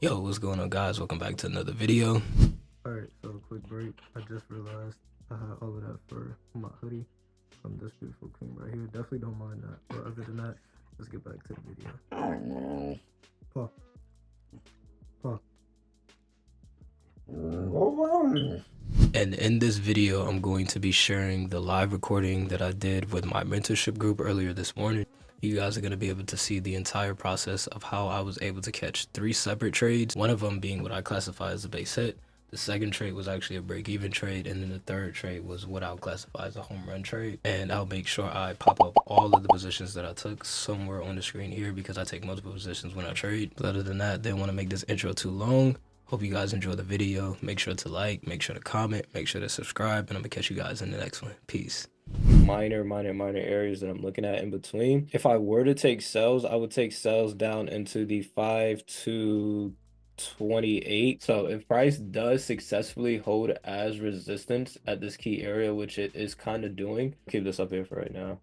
Yo, what's going on, guys? Welcome back to another video. Alright, so quick break. I just realized I had all of that for my hoodie from this beautiful cream right here. Definitely don't mind that. But other than that, let's get back to the video. Paw. Paw. And in this video, I'm going to be sharing the live recording that I did with my mentorship group earlier this morning. You guys are going to be able to see the entire process of how I was able to catch 3 separate trades, one of them being what I classify as a base hit. The second trade was actually a break-even trade, and then the third trade was what I'll classify as a home run trade. And I'll make sure I pop up all of the positions that I took somewhere on the screen here because I take multiple positions when I trade. But other than that, didn't want to make this intro too long. Hope you guys enjoy the video. Make sure to like, make sure to comment, make sure to subscribe, and I'm gonna catch you guys in the next one. Peace. Minor areas that I'm looking at in between. If I were to take sells, I would take sells down into the 5 to 28. So if price does successfully hold as resistance at this key area, which it is kind of doing, keep this up here for right now.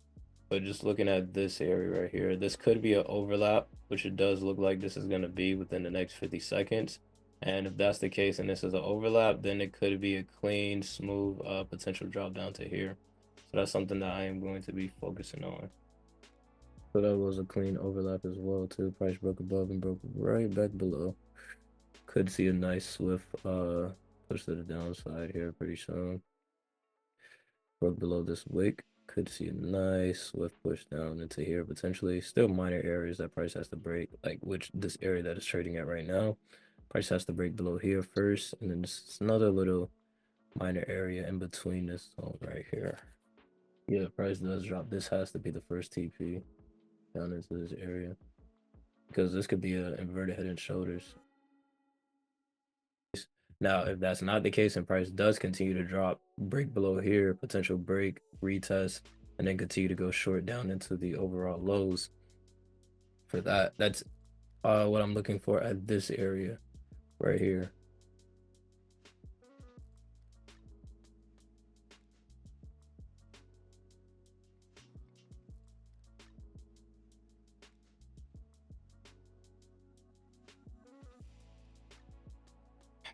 But just looking at this area right here, this could be an overlap, which it does look like this is going to be within the next 50 seconds. And if that's the case and this is an overlap, then it could be a clean, smooth potential drop down to here. So that's something that I am going to be focusing on. So that was a clean overlap as well too. Price broke above and broke right back below. Could see a nice swift push to the downside here pretty soon. Broke below this wick. Could see a nice swift push down into here potentially. Still minor areas that price has to break, like which this area that is trading at right now. Price has to break below here first, and then there's another little minor area in between this zone right here. Yeah, price does drop. This has to be the first TP down into this area because this could be an inverted head and shoulders. Now, if that's not the case and price does continue to drop, break below here, potential break, retest, and then continue to go short down into the overall lows. For that, that's what I'm looking for at this area right here.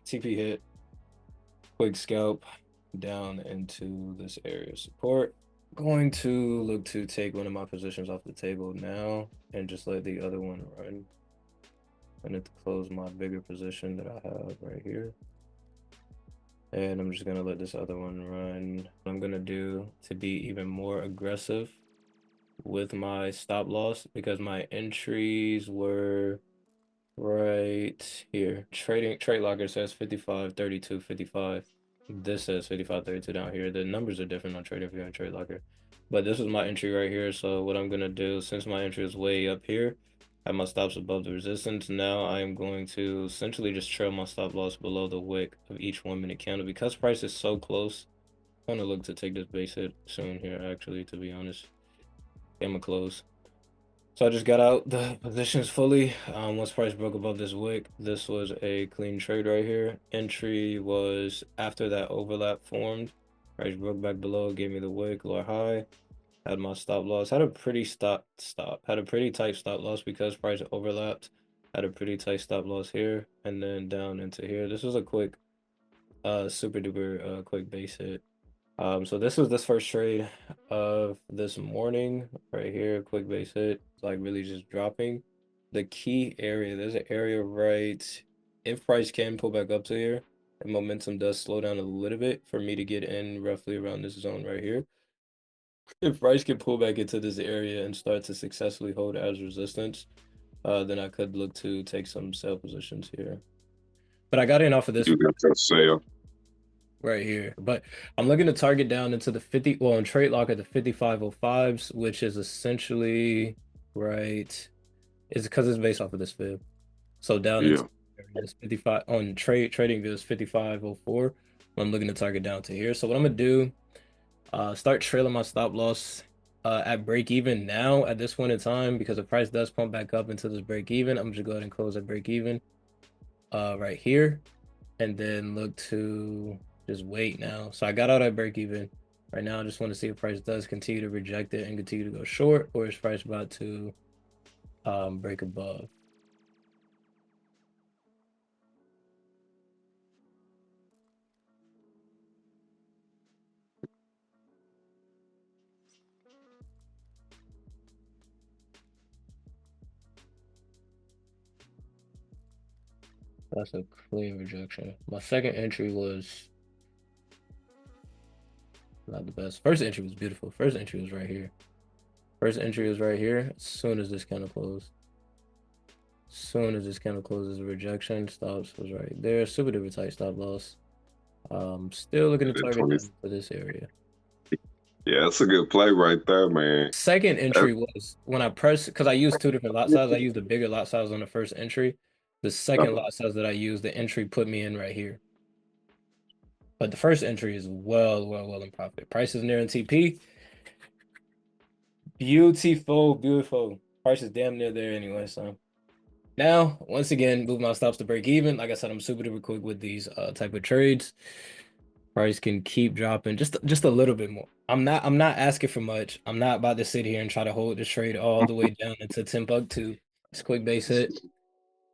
TP hit, quick scalp down into this area of support. Going to look to take one of my positions off the table now and just let the other one run. I need to close my bigger position that I have right here. And I'm just gonna let this other one run. What I'm gonna do to be even more aggressive with my stop loss, because my entries were right here. Trade locker says 55, 32, 55. This says 55, 32 down here. The numbers are different on TradingView and Trade Locker. But this is my entry right here. So what I'm gonna do, since my entry is way up here, I have my stops above the resistance. Now I am going to essentially just trail my stop loss below the wick of each 1 minute candle. Because price is so close, I'm gonna look to take this base hit soon here, actually, to be honest. I'm gonna close. So I just got out the positions fully. Once price broke above this wick, this was a clean trade right here. Entry was after that overlap formed. Price broke back below, gave me the wick, lower high. Had my stop loss. Had a pretty Had a pretty tight stop loss because price overlapped. Had a pretty tight stop loss here, and then down into here. This was a quick, super duper quick base hit. So this was this first trade of this morning right here, quick base hit, like really just dropping. The key area, there's an area right, if price can pull back up to here, and momentum does slow down a little bit for me to get in roughly around this zone right here. If price can pull back into this area and start to successfully hold as resistance, then I could look to take some sell positions here. But I got in off of this. You got to sell. Right here. But I'm looking to target down into the 50, well, in trade lock at the 5505s, which is essentially right. It's because it's based off of this fib. So down Yeah. into this 55 on trading view is 5504. I'm looking to target down to here. So what I'm gonna do, start trailing my stop loss at break even now at this point in time, because the price does pump back up into this break even. I'm just go ahead and close at break even right here, and then look to just wait now. So I got out at break even. Right now, I just want to see if price does continue to reject it and continue to go short, or is price about to break above. That's a clear rejection. My second entry was not the best. First entry was beautiful. First entry was right here. First entry was right here. As soon as this candle closed. As soon as this candle closes, rejection stops was right there. Super duper tight stop loss. Still looking to The target 20. down to this area. Yeah, that's a good play right there, man. Second That, entry was when I pressed, because I used two different lot sizes. I used a bigger lot size on the first entry. The second uh, lot size that I used, the entry put me in right here. But the first entry is well in profit. Price is near in TP. Beautiful, beautiful. Price is damn near there anyway. So now, once again, move my stops to break even. Like I said, I'm super duper quick with these type of trades. Price can keep dropping just a little bit more. I'm not asking for much. I'm not about to sit here and try to hold this trade all the way down into 10 buck two. Just quick base hit.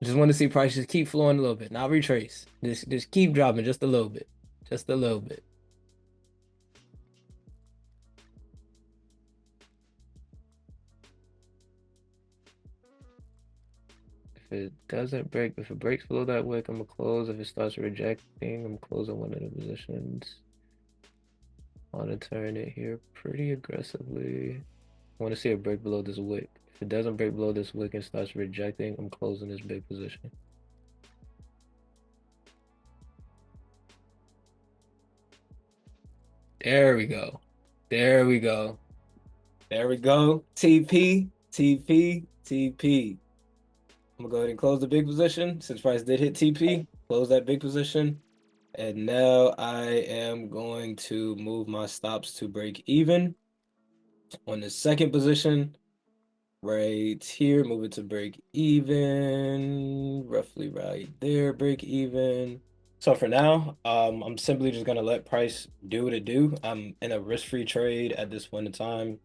Just want to see prices keep flowing a little bit. Not retrace. Just keep dropping just a little bit. Just a little bit. If it doesn't break, if it breaks below that wick, I'm gonna close. If it starts rejecting, I'm closing one of the positions. Monitoring it here pretty aggressively. I want to see it break below this wick. If it doesn't break below this wick and starts rejecting, I'm closing this big position. There we go. There we go. There we go. TP, TP, TP. I'm gonna go ahead and close the big position since price did hit TP. Close that big position. And now I am going to move my stops to break even on the second position. Right here, move it to break even, roughly right there, break even. So for now, I'm simply just gonna let price do what it do. I'm in a risk-free trade at this point in time.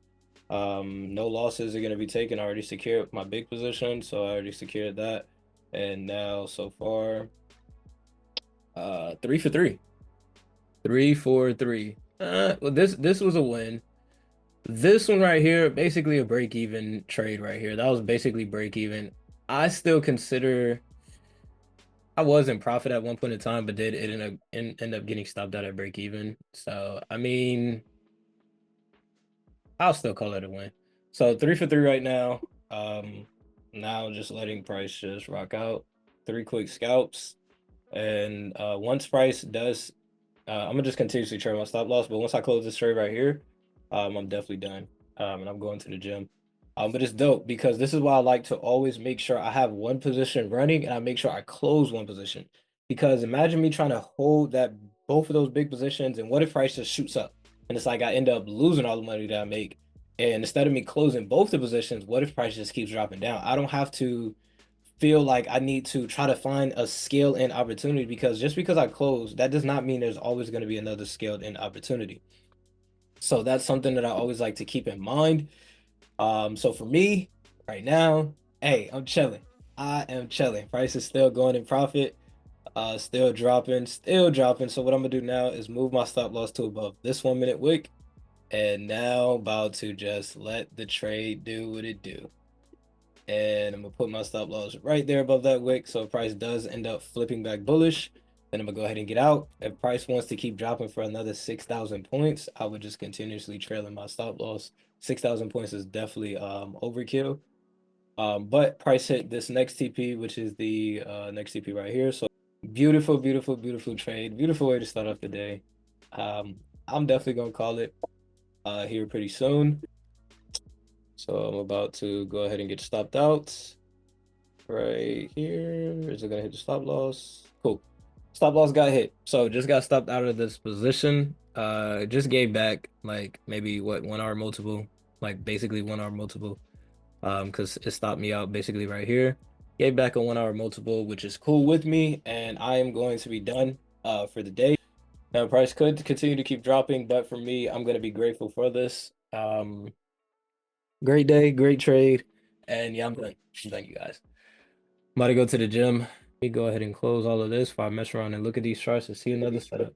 No losses are gonna be taken. I already secured my big position, so I already secured that. And now so far, 3 for 3. 3 for 3. Well, this was a win. This one right here, basically a break-even trade right here. That was basically break-even. I still consider I was in profit at one point in time, but did it end up getting stopped out at break-even. So I mean, I'll still call it a win. So 3 for 3 right now. Now just letting price just rock out. 3 quick scalps. And once price does I'm gonna just continuously trade my stop loss, but once I close this trade right here, I'm definitely done. And I'm going to the gym. But it's dope because this is why I like to always make sure I have one position running and I make sure I close one position. Because imagine me trying to hold that both of those big positions, and what if price just shoots up? And it's like I end up losing all the money that I make. And instead of me closing both the positions, what if price just keeps dropping down? I don't have to feel like I need to try to find a scale in opportunity, because just because I close, that does not mean there's always going to be another scaled in opportunity. So that's something that I always like to keep in mind. So for me right now, hey, I'm chilling. I am chilling. Price is still going in profit, still dropping, still dropping. So what I'm gonna do now is move my stop loss to above this 1 minute wick, and now about to just let the trade do what it do. And I'm gonna put my stop loss right there above that wick. So if price does end up flipping back bullish, then I'm gonna go ahead and get out. If price wants to keep dropping for another 6,000 points, I would just continuously trailing my stop loss. 6,000 points is definitely overkill. But price hit this next TP, which is the next TP right here. So beautiful, beautiful, beautiful trade. Beautiful way to start off the day. I'm definitely gonna call it here pretty soon. So I'm about to go ahead and get stopped out right here. Is it gonna hit the stop loss? Cool. Stop loss got hit. So just got stopped out of this position. Just gave back like maybe what 1 hour multiple, like basically 1 hour multiple. Because it stopped me out basically right here. Gave back a 1 hour multiple, which is cool with me, and I am going to be done for the day. Now price could continue to keep dropping, but for me, I'm gonna be grateful for this. Great day, great trade, and yeah, I'm done. Thank you guys. I'm about to go to the gym. Let me go ahead and close all of this before I mess around and look at these charts and see another setup.